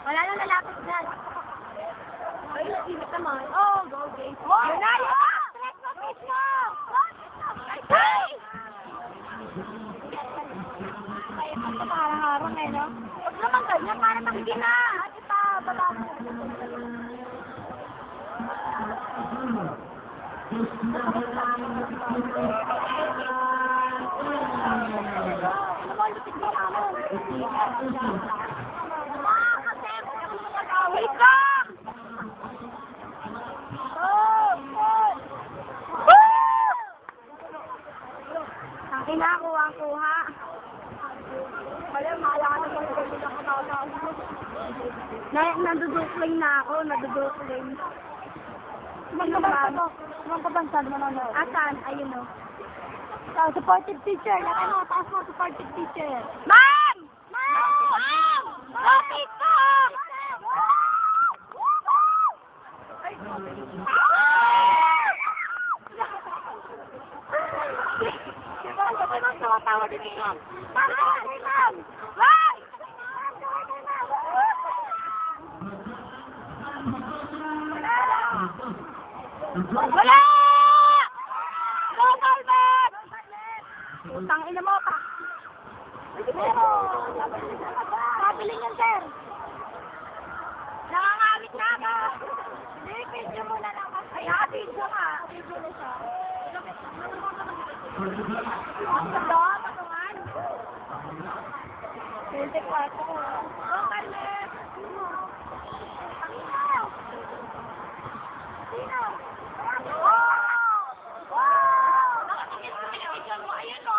Wala nang lalapit dyan. Ay, init naman. Oh, go, game. Yun na, yun na! Let's go, let's go! Ay! Parang harang eh, no? Huwag naman ganyan, parang hindi na. Ate pa, baba mo. Ano mo, lupit mo naman. Kasi, wait lang! Ang kuha. Kaya maya ka naman kung nadudukling na ako, nadudukling. Sumang kabansad mo na. Asan? Ayun o. Supportive teacher. Laki mo, taas mo, supportive teacher. Ma'am! Ma'am! Kapit ko! Tawa din ni Ma'am. Ma'am! Ma'am! Wala! No solvent! Utang ina mo pa. Pabiling yan, sir. Nangangamit na ka. Hindi, video mo na lang. Kaya, video ka. Video na siya. Ang ganda, patungan. 24. Oh, Carlet. Sino?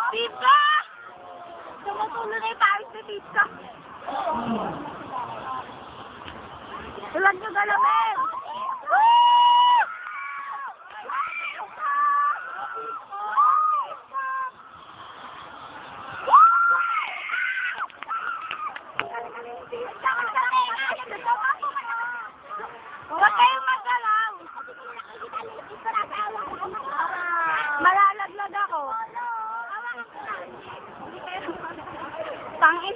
Pizza! Tumutulo na yung pawis ni Pizza. Tulad nyo galamin! Huwag kayong magalaw! Malalaglag ako. Tangin.